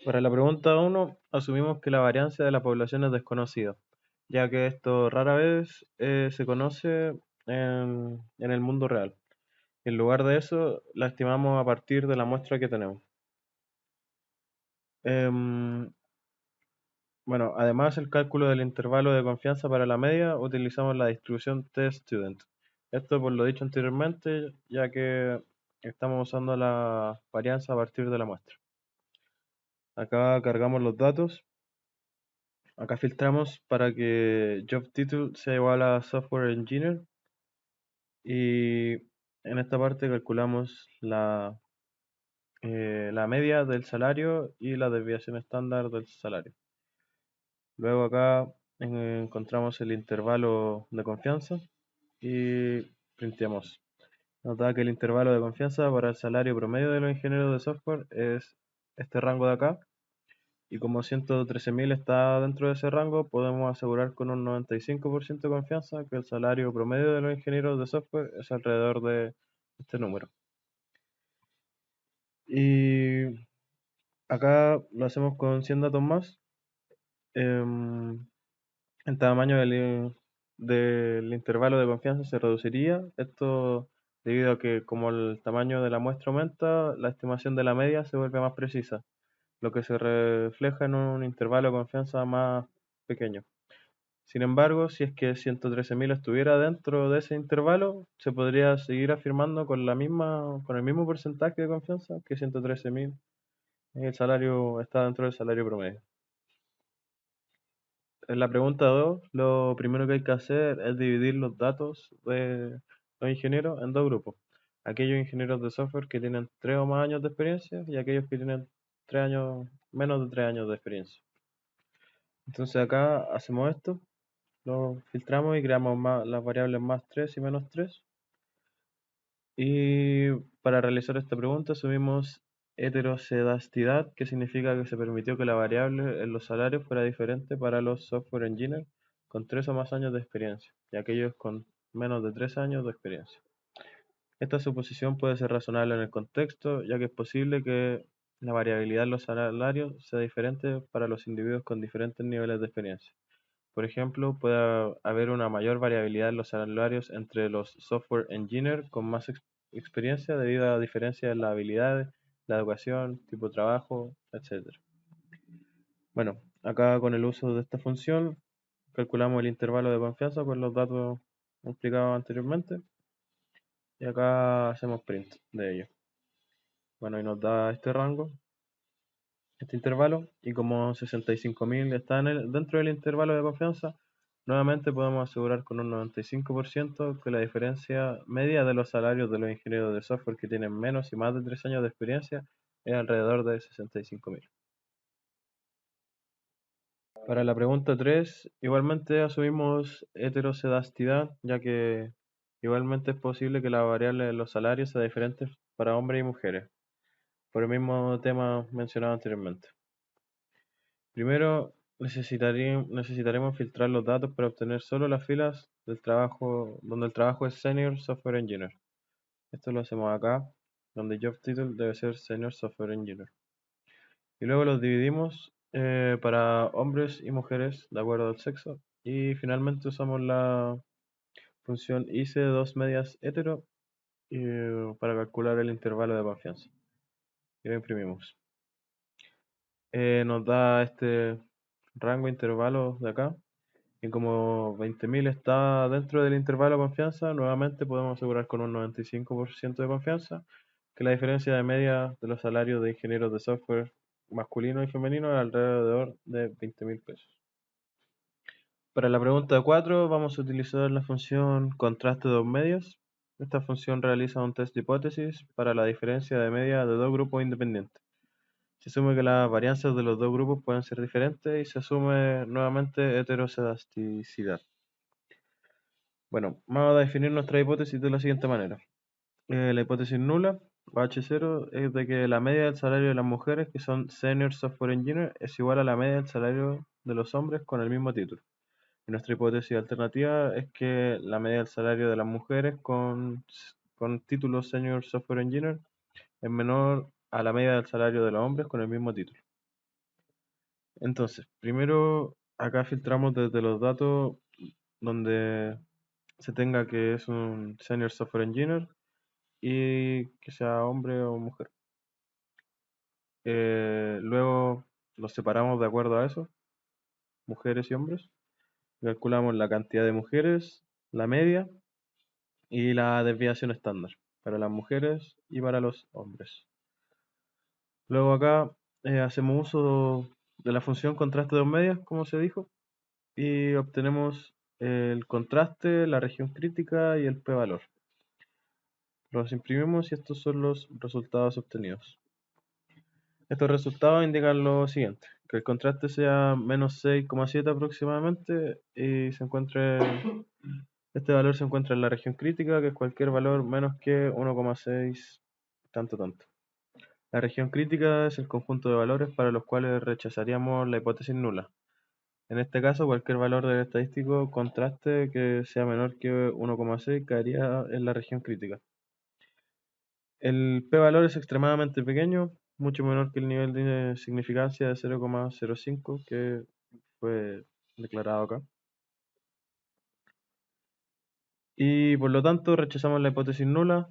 Para la pregunta uno, asumimos que la varianza de la población es desconocida, ya que esto rara vez se conoce en el mundo real. En lugar de eso, la estimamos a partir de la muestra que tenemos. Em, bueno, además el cálculo del intervalo de confianza para la media, utilizamos la distribución t-student. Esto por lo dicho anteriormente, ya que estamos usando la varianza a partir de la muestra. Acá cargamos los datos. Acá filtramos para que job title sea igual a software engineer y en esta parte calculamos la media del salario y la desviación estándar del salario. Luego acá encontramos el intervalo de confianza y printeamos. Nos da que el intervalo de confianza para el salario promedio de los ingenieros de software es este rango de acá. Y como 113.000 está dentro de ese rango, podemos asegurar con un 95% de confianza que el salario promedio de los ingenieros de software es alrededor de este número. Y acá lo hacemos con 100 datos más. Em, el tamaño del intervalo de confianza se reduciría. Esto debido a que como el tamaño de la muestra aumenta, la estimación de la media se vuelve más precisa, lo que se refleja en un intervalo de confianza más pequeño. Sin embargo, si es que 113.000 estuviera dentro de ese intervalo, se podría seguir afirmando con el mismo porcentaje de confianza que 113.000 el salario está dentro del salario promedio. En la pregunta 2, lo primero que hay que hacer es dividir los datos de los ingenieros en dos grupos. Aquellos ingenieros de software que tienen 3 o más años de experiencia y aquellos que tienen 3 años, menos de 3 años de experiencia. Entonces acá hacemos esto, lo filtramos y creamos las variables más 3 y menos 3. Y para realizar esta pregunta asumimos heterocedasticidad, que significa que se permitió que la variable en los salarios fuera diferente para los software engineers con 3 o más años de experiencia y aquellos con menos de 3 años de experiencia. Esta suposición puede ser razonable en el contexto, ya que es posible que la variabilidad en los salarios sea diferente para los individuos con diferentes niveles de experiencia. Por ejemplo, puede haber una mayor variabilidad en los salarios entre los software engineers con más experiencia debido a diferencias en las habilidades, la educación, tipo de trabajo, etc. Bueno, acá con el uso de esta función calculamos el intervalo de confianza con los datos explicados anteriormente y acá hacemos print de ello. Bueno, y nos da este rango, este intervalo, y como 65.000 está dentro del intervalo de confianza, nuevamente podemos asegurar con un 95% que la diferencia media de los salarios de los ingenieros de software que tienen menos y más de 3 años de experiencia es alrededor de 65.000. Para la pregunta 3, igualmente asumimos heterocedasticidad, ya que igualmente es posible que la variable de los salarios sea diferente para hombres y mujeres, por el mismo tema mencionado anteriormente. Primero, necesitaremos filtrar los datos para obtener solo las filas del trabajo, donde el trabajo es Senior Software Engineer. Esto lo hacemos acá, donde Job Title debe ser Senior Software Engineer. Y luego los dividimos para hombres y mujeres de acuerdo al sexo. Y finalmente usamos la función ICE 2 medias hetero para calcular el intervalo de confianza. Y lo imprimimos. Nos da este rango intervalo de acá. Y como 20.000 está dentro del intervalo de confianza, nuevamente podemos asegurar con un 95% de confianza que la diferencia de media de los salarios de ingenieros de software masculino y femenino es alrededor de 20.000 pesos. Para la pregunta 4 vamos a utilizar la función contraste de dos medios. Esta función realiza un test de hipótesis para la diferencia de media de dos grupos independientes. Se asume que las varianzas de los dos grupos pueden ser diferentes y se asume nuevamente heterocedasticidad. Bueno, vamos a definir nuestra hipótesis de la siguiente manera. La hipótesis nula, o H0, es de que la media del salario de las mujeres que son Senior Software Engineer es igual a la media del salario de los hombres con el mismo título. Y nuestra hipótesis alternativa es que la media del salario de las mujeres con título Senior Software Engineer es menor a la media del salario de los hombres con el mismo título. Entonces, primero acá filtramos desde los datos donde se tenga que es un Senior Software Engineer y que sea hombre o mujer. Luego los separamos de acuerdo a eso, mujeres y hombres. Calculamos la cantidad de mujeres, la media y la desviación estándar para las mujeres y para los hombres. Luego acá hacemos uso de la función contraste de dos medias, como se dijo, y obtenemos el contraste, la región crítica y el p-valor. Los imprimimos y estos son los resultados obtenidos. Estos resultados indican lo siguiente, que el contraste sea menos 6,7 aproximadamente y este valor se encuentra en la región crítica, que es cualquier valor menos que 1,6 tanto tanto. La región crítica es el conjunto de valores para los cuales rechazaríamos la hipótesis nula. En este caso, cualquier valor del estadístico contraste que sea menor que 1,6 caería en la región crítica. El p-valor es extremadamente pequeño, mucho menor que el nivel de significancia de 0,05 que fue declarado acá. Y por lo tanto rechazamos la hipótesis nula.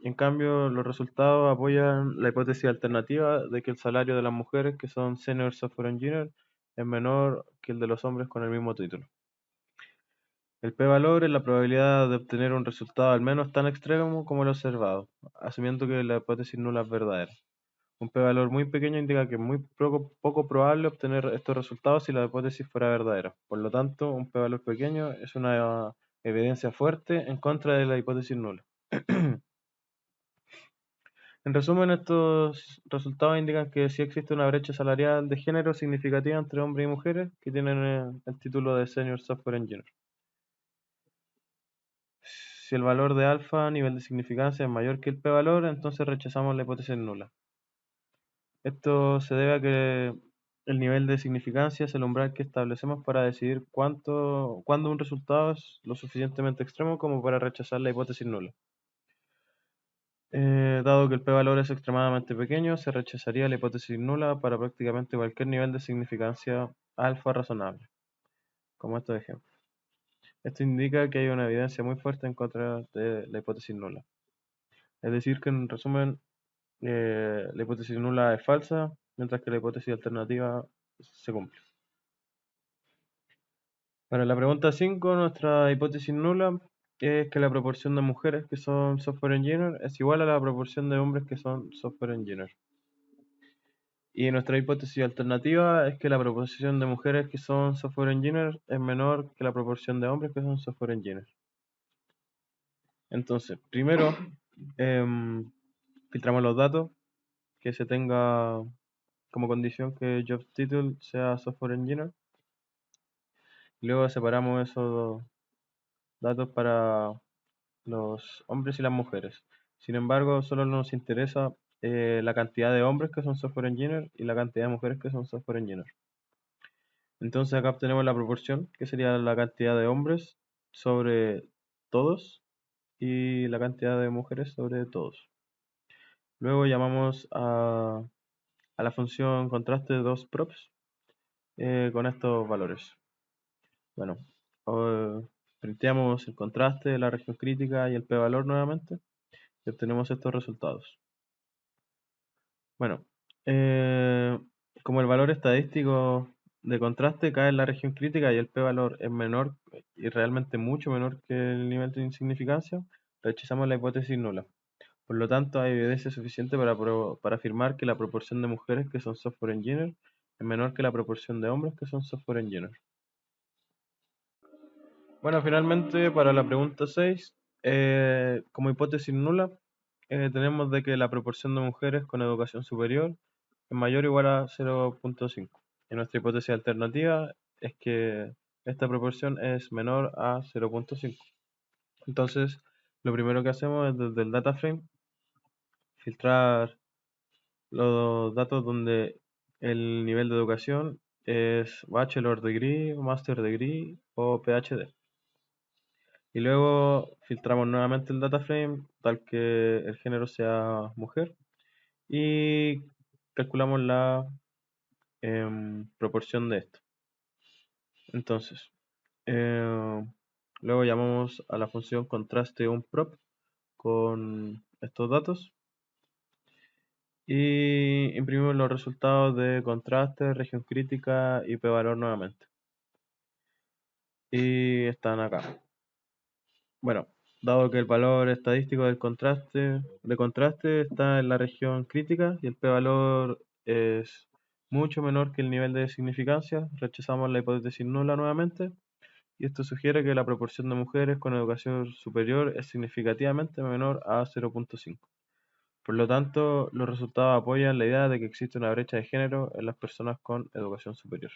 En cambio, los resultados apoyan la hipótesis alternativa de que el salario de las mujeres que son Senior Software Engineer es menor que el de los hombres con el mismo título. El p-valor es la probabilidad de obtener un resultado al menos tan extremo como el observado, asumiendo que la hipótesis nula es verdadera. Un p-valor muy pequeño indica que es muy poco probable obtener estos resultados si la hipótesis fuera verdadera. Por lo tanto, un p-valor pequeño es una evidencia fuerte en contra de la hipótesis nula. En resumen, estos resultados indican que sí existe una brecha salarial de género significativa entre hombres y mujeres que tienen el título de Senior Software Engineer. Si el valor de alfa a nivel de significancia es mayor que el p-valor, entonces rechazamos la hipótesis nula. Esto se debe a que el nivel de significancia es el umbral que establecemos para decidir cuándo un resultado es lo suficientemente extremo como para rechazar la hipótesis nula. Dado que el p-valor es extremadamente pequeño, se rechazaría la hipótesis nula para prácticamente cualquier nivel de significancia alfa razonable, como estos ejemplos. Esto indica que hay una evidencia muy fuerte en contra de la hipótesis nula. Es decir, que en resumen, la hipótesis nula es falsa, mientras que la hipótesis alternativa se cumple. Para la pregunta 5, nuestra hipótesis nula es que la proporción de mujeres que son software engineer es igual a la proporción de hombres que son software engineer. Y nuestra hipótesis alternativa es que la proporción de mujeres que son software engineer es menor que la proporción de hombres que son software engineer. Entonces, primero filtramos los datos, que se tenga como condición que job title sea software engineer. Luego separamos esos datos para los hombres y las mujeres. Sin embargo, solo nos interesa la cantidad de hombres que son software engineer y la cantidad de mujeres que son software engineer. Entonces acá obtenemos la proporción, que sería la cantidad de hombres sobre todos y la cantidad de mujeres sobre todos. Luego llamamos a la función contraste de dos props con estos valores. Bueno, printeamos el contraste, la región crítica y el p-valor nuevamente y obtenemos estos resultados. Bueno, como el valor estadístico de contraste cae en la región crítica y el p-valor es menor y realmente mucho menor que el nivel de insignificancia, rechazamos la hipótesis nula. Por lo tanto, hay evidencia suficiente para afirmar que la proporción de mujeres que son software engineers es menor que la proporción de hombres que son software engineers. Bueno, finalmente para la pregunta 6, como hipótesis nula, tenemos de que la proporción de mujeres con educación superior es mayor o igual a 0,5. Y nuestra hipótesis alternativa es que esta proporción es menor a 0,5. Entonces, lo primero que hacemos es desde el data frame filtrar los datos donde el nivel de educación es Bachelor Degree, Master Degree o PhD. Y luego filtramos nuevamente el data frame tal que el género sea mujer y calculamos la proporción de esto. Entonces, luego llamamos a la función contraste unprop con estos datos y imprimimos los resultados de contraste, región crítica y p-valor nuevamente. Y están acá. Bueno, dado que el valor estadístico del contraste está en la región crítica y el p-valor es mucho menor que el nivel de significancia, rechazamos la hipótesis nula nuevamente, y esto sugiere que la proporción de mujeres con educación superior es significativamente menor a 0.5. Por lo tanto, los resultados apoyan la idea de que existe una brecha de género en las personas con educación superior.